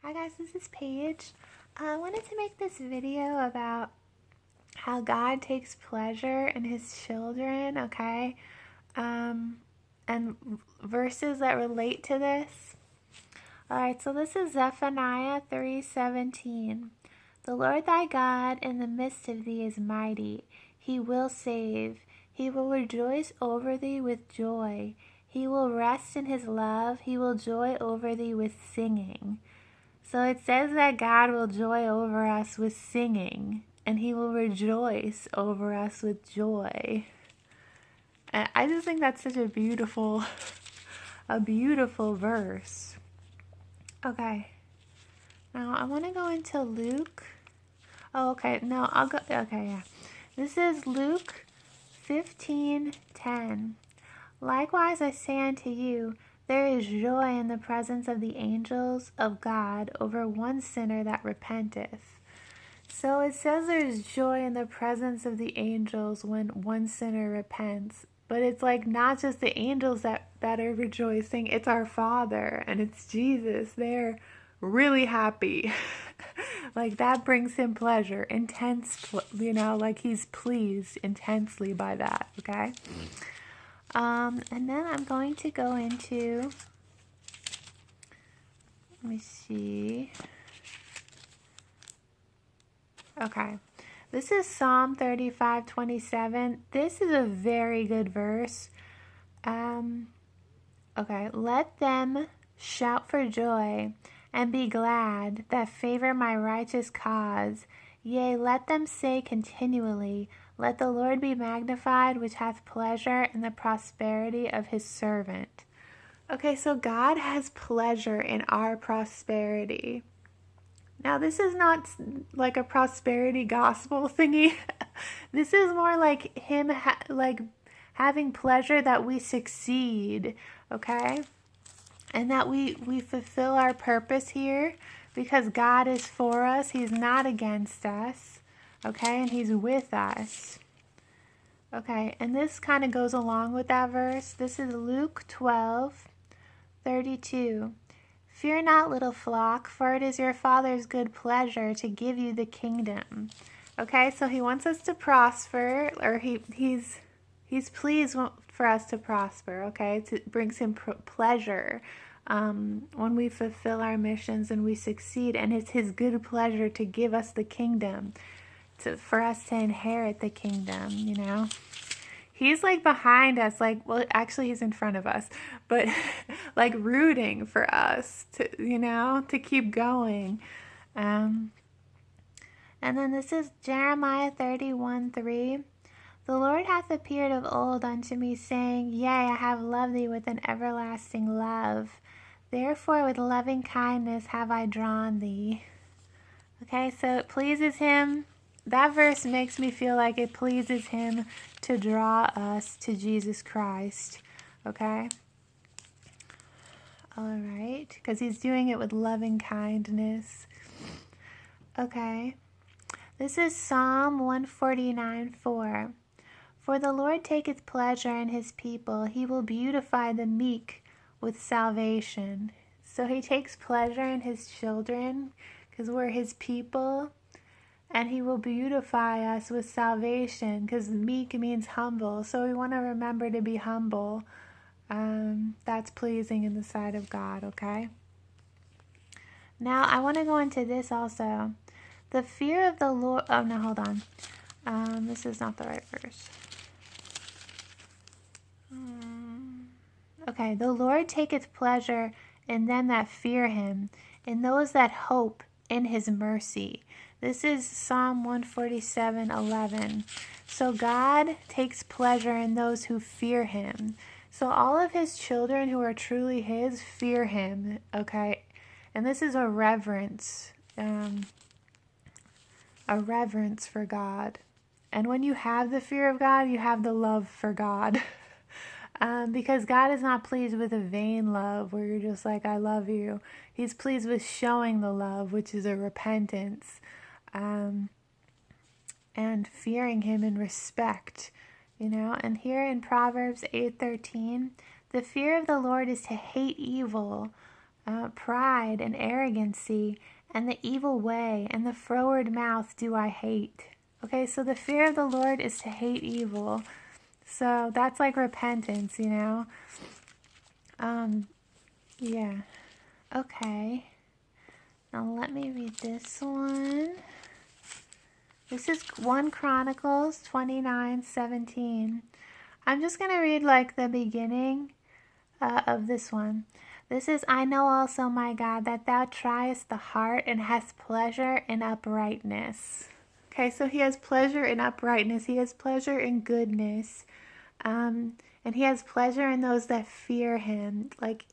Hi guys, this is Paige. I wanted to make this video about how God takes pleasure in his children, okay? And verses that relate to this. Alright, so this is Zephaniah 3:17. The Lord thy God in the midst of thee is mighty. He will save. He will rejoice over thee with joy. He will rest in his love. He will joy over thee with singing. So it says that God will joy over us with singing, and he will rejoice over us with joy. And I just think that's such a beautiful verse. Okay. Now I want to go into Luke. Oh, okay. No, I'll go. Okay, yeah. This is Luke 15:10. Likewise I say unto you, there is joy in the presence of the angels of God over one sinner that repenteth. So it says there's joy in the presence of the angels when one sinner repents. But it's like not just the angels that are rejoicing, it's our Father and it's Jesus. They're really happy. Like that brings him pleasure, like he's pleased intensely by that, okay? And then I'm going to go into, let me see. Okay. This is Psalm 35:27. This is a very good verse. Okay. Let them shout for joy and be glad that favor my righteous cause. Yea, let them say continually, let the Lord be magnified, which hath pleasure in the prosperity of his servant. Okay, so God has pleasure in our prosperity. Now, this is not like a prosperity gospel thingy. This is more like him having pleasure that we succeed, okay? And that we fulfill our purpose here because God is for us. He's not against us, okay? And he's with us. Okay, and this kind of goes along with that verse. This is Luke 12:32. Fear not, little flock, for it is your Father's good pleasure to give you the kingdom. Okay, so he wants us to prosper, or he's pleased for us to prosper, okay? It brings him pleasure when we fulfill our missions and we succeed, and it's his good pleasure to give us the kingdom, for us to inherit the kingdom, you know? He's like behind us, like, well, actually he's in front of us, but like rooting for us to keep going. And then this is Jeremiah 31:3. The Lord hath appeared of old unto me, saying, Yea, I have loved thee with an everlasting love. Therefore with loving kindness have I drawn thee. Okay, so it pleases him. That verse makes me feel like it pleases him to draw us to Jesus Christ, okay? All right, because he's doing it with loving kindness. Okay, this is Psalm 149:4. For the Lord taketh pleasure in his people. He will beautify the meek with salvation. So he takes pleasure in his children because we're his people. And he will beautify us with salvation, because meek means humble. So we want to remember to be humble. That's pleasing in the sight of God, okay? Now, I want to go into this also. The fear of the Lord... Oh, no, hold on. This is not the right verse. Okay, the Lord taketh pleasure in them that fear him, in those that hope in his mercy. This is Psalm 147:11. So God takes pleasure in those who fear him. So all of his children who are truly his fear him, okay? And this is a reverence for God. And when you have the fear of God, you have the love for God. Because God is not pleased with a vain love where you're just like, I love you. He's pleased with showing the love, which is a repentance. And fearing him in respect, and here in Proverbs 8:13, the fear of the Lord is to hate evil, pride and arrogancy and the evil way and the froward mouth do I hate. Okay, so the fear of the Lord is to hate evil. So that's like repentance, you know. Yeah. Okay. Now let me read this one. This is 1 Chronicles 29:17. I'm just going to read like the beginning of this one. This is, I know also, my God, that thou triest the heart and hast pleasure in uprightness. Okay, so he has pleasure in uprightness. He has pleasure in goodness. And he has pleasure in those that fear him. Like,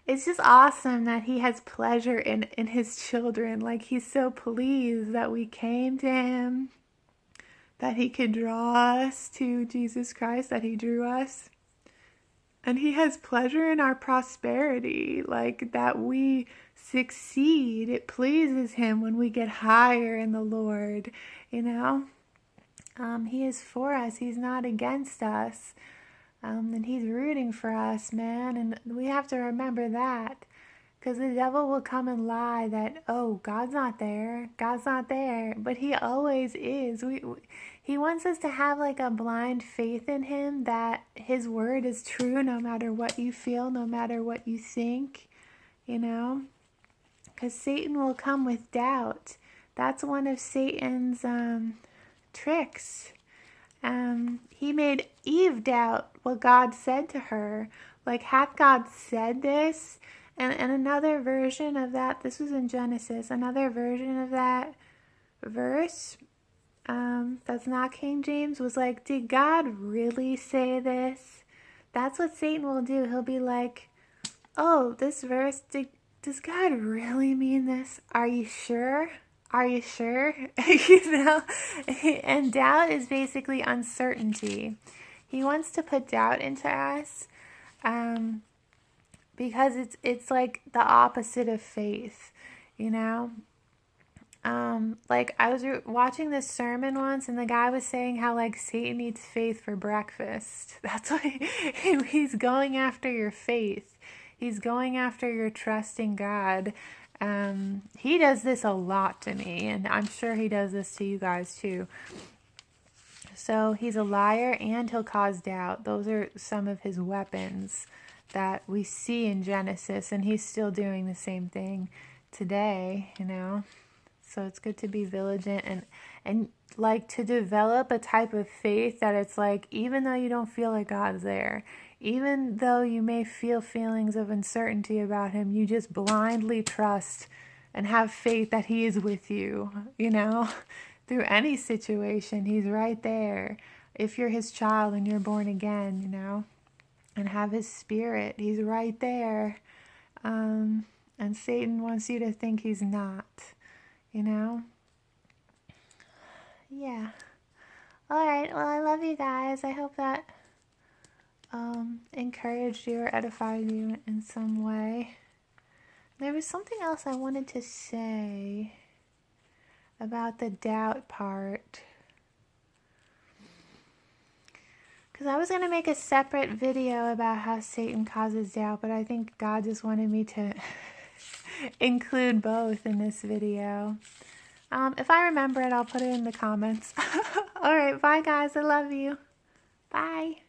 it's just awesome that he has pleasure in his children. Like, he's so pleased that we came to him, that he could draw us to Jesus Christ, that he drew us. And he has pleasure in our prosperity, like that we succeed. It pleases him when we get higher in the Lord, you know. He is for us. He's not against us. And he's rooting for us, man. And we have to remember that. Because the devil will come and lie that, oh, God's not there. God's not there. But he always is. He wants us to have like a blind faith in him that his word is true no matter what you feel, no matter what you think, you know. Because Satan will come with doubt. That's one of Satan's tricks. He made Eve doubt what God said to her. Like, hath God said this? And another version of that, this was in Genesis, another version of that verse, that's not King James, was like, did God really say this? That's what Satan will do. He'll be like, oh, this verse, does God really mean this? Are you sure? Are you sure? You know? And doubt is basically uncertainty. He wants to put doubt into us, because it's like the opposite of faith, you know? Like I was watching this sermon once, and the guy was saying how like Satan eats faith for breakfast. That's why he's going after your faith. He's going after your trust in God. He does this a lot to me, and I'm sure he does this to you guys too. So he's a liar, and he'll cause doubt. Those are some of his weapons that we see in Genesis, and he's still doing the same thing today, you know. So it's good to be vigilant and like to develop a type of faith that it's like, even though you don't feel like God's there, even though you may feel feelings of uncertainty about him, you just blindly trust and have faith that he is with you, you know, through any situation. He's right there. If you're his child and you're born again, you know, and have his spirit, he's right there. And Satan wants you to think he's not, you know. Yeah. All right. Well, I love you guys. I hope that encouraged you or edified you in some way. There was something else I wanted to say about the doubt part, because I was going to make a separate video about how Satan causes doubt, but I think God just wanted me to include both in this video. If I remember it, I'll put it in the comments. All right, bye guys. I love you. Bye.